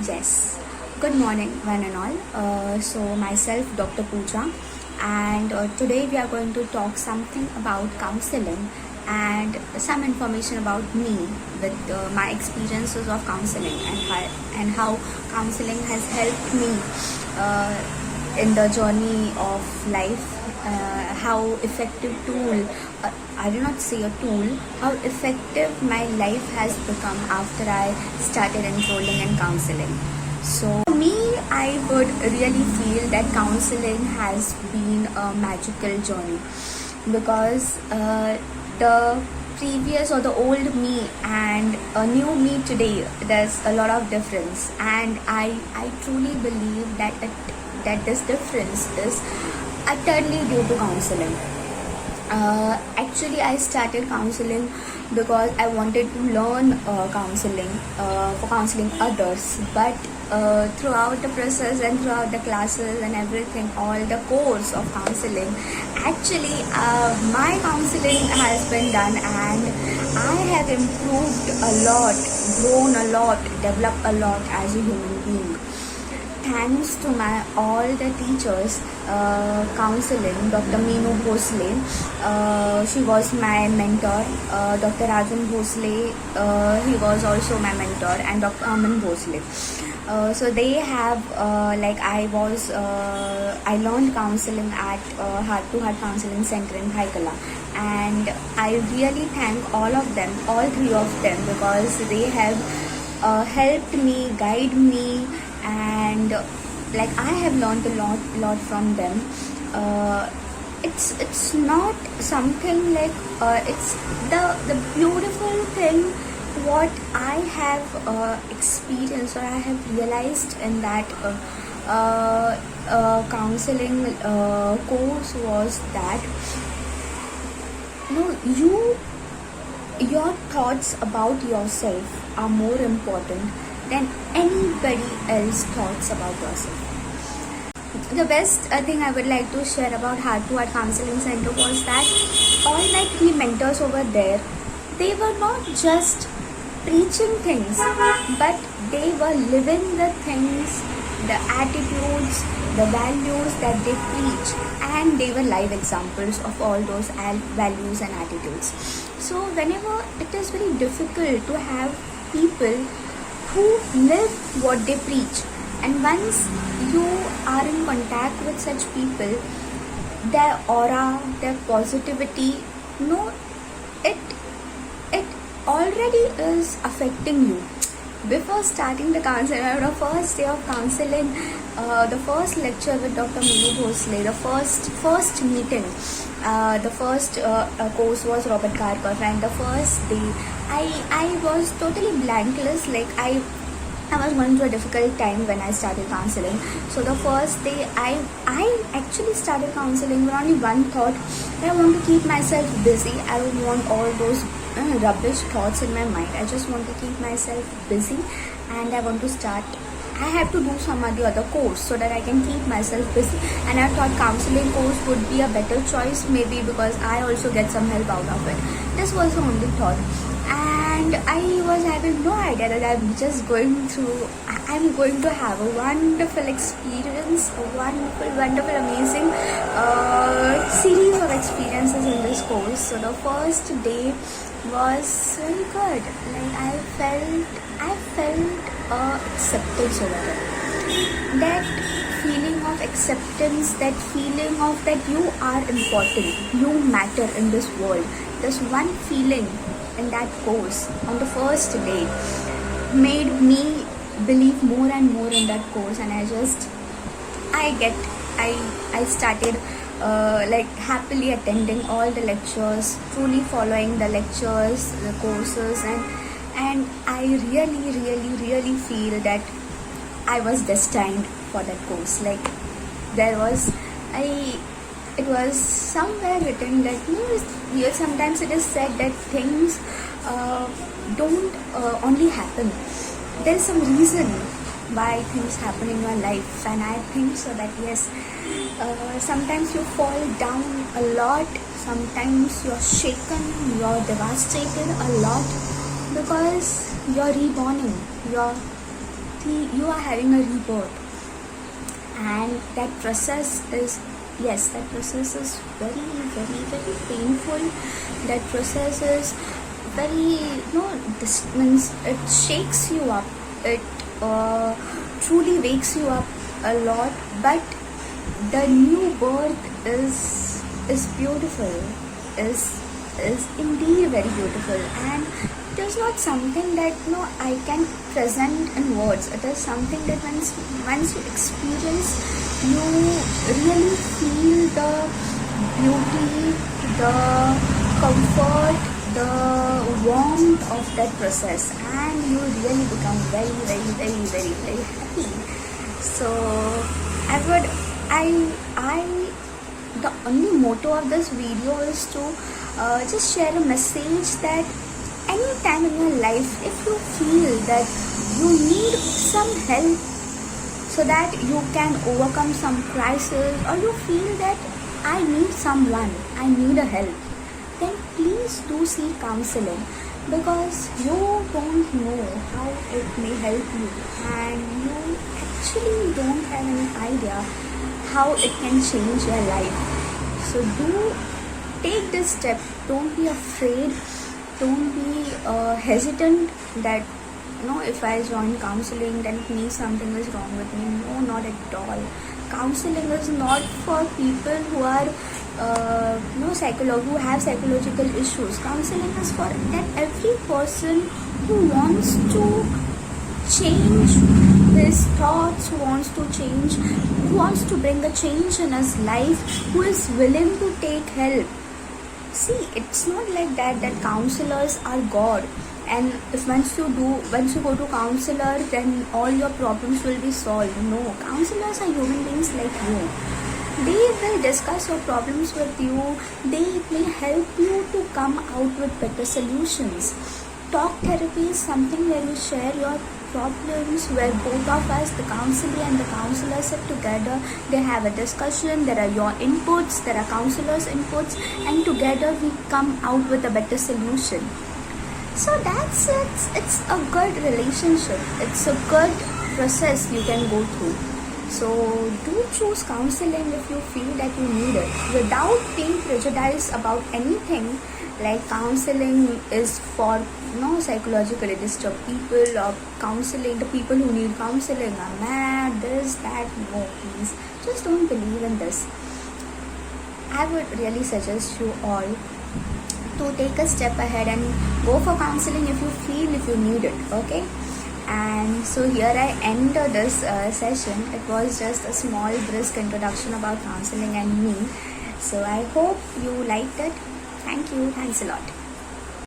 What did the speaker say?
Yes, good morning, one and all. So, myself, Dr. Pooja, and today we are going to talk something about counseling and some information about me with my experiences of counseling and how counseling has helped me uh, in the journey of life. How effective tool, I will not say a tool, how effective my life has become after I started enrolling in counseling. So, for me, I would really feel that counseling has been a magical journey because the previous or the old me and a new me today, there's a lot of difference, and I truly believe that this difference is utterly due to counseling. Actually, I started counseling because I wanted to learn counseling for counseling others. But throughout the process and throughout the classes and everything, all the course of counseling, actually, my counseling has been done, and I have improved a lot, grown a lot, developed a lot as a human being thanks to my all the teachers counseling. Dr. Meenu Bhosle, she was my mentor. Dr. Rajan Bhosle, he was also my mentor, and Dr. Aman Bhosle. So they have I learned counseling at Heart to Heart Counseling Center in Bhaikala, and I really thank all three of them, because they have helped me, guide me, and I have learned a lot from them. It's not something it's the beautiful thing what I have experienced or I have realized in that counseling course was that your thoughts about yourself are more important than anybody else's thoughts about yourself. The best thing I would like to share about Heart to Heart Counseling Center was that all my three mentors over there, they were not just preaching things, but they were living the things, the attitudes, the values that they preach, and they were live examples of all those values and attitudes. So whenever it is very difficult to have people who live what they preach, and once you are in contact with such people, their aura, their positivity, it it already is affecting you. Before starting the counseling, the first day of counseling, the first lecture with Dr. Meenu Bhosle, the first meeting, the first course was Robert Kharkov, and the first day I was totally blankless. I was going through a difficult time when I started counseling. So the first day I actually started counseling with only one thought: I want to keep myself busy. I don't want all those rubbish thoughts in my mind. I just want to keep myself busy, and I want to start. I have to do some other course so that I can keep myself busy. And I thought counseling course would be a better choice, maybe because I also get some help out of it. This was the only thought. And I was having no idea that I'm going to have a wonderful experience, a wonderful, amazing series of experiences in this course. So the first day was very good. I felt acceptance over there. That feeling of acceptance, that feeling of that you are important, you matter in this world. This one feeling in that course on the first day made me believe more and more in that course, and I started happily attending all the lectures, truly following the lectures, the courses, and I really feel that I was destined for that course. There was I it was somewhere written that sometimes it is said that things don't only happen. There's some reason why things happen in your life, and I think so that yes, sometimes you fall down a lot, sometimes you're shaken, you're devastated a lot, because you're reborning, you're you are having a rebirth, and that process is, yes, that process is very, very, very painful. That process is very, this means it shakes you up. It truly wakes you up a lot. But the new birth is beautiful, is indeed very beautiful, and it is not something that I can present in words. It is something that once you experience, you really feel the beauty, the comfort, the warmth of that process, and you really become very, very, very, very, very happy. So the only motto of this video is to just share a message that any time in your life, if you feel that you need some help so that you can overcome some crisis, or you feel that I need someone, I need a help, then please do seek counseling, because you don't know how it may help you, and you actually don't have any idea how it can change your life. So do take this step. Don't be afraid. Don't be hesitant that if I join counseling, then it means something is wrong with me. No, not at all. Counseling is not for people who are who have psychological issues. Counseling is for that every person who wants to change his thoughts, who wants to bring a change in his life, who is willing to take help. See, it's not like that counselors are God, and if once you go to counselor, then all your problems will be solved. No, counselors are human beings like you. They will discuss your problems with you. They will help you to come out with better solutions. Talk therapy is something where you share your problems, where both of us, the counselor and the counselor, sit together. They have a discussion. There are your inputs, there are counselors' inputs, and together we come out with a better solution. So that's it. It's a good relationship. It's a good process you can go through. So do choose counseling if you feel that you need it, without being prejudiced about anything. Like counseling is for psychologically disturbed people, or counseling, the people who need counseling are mad, this, that. No, please, just don't believe in this. I would really suggest you all to take a step ahead and go for counseling if you need it. Okay. And so here I end this session. It was just a small brisk introduction about counseling and me. So I hope you liked it. Thank you. Thanks a lot.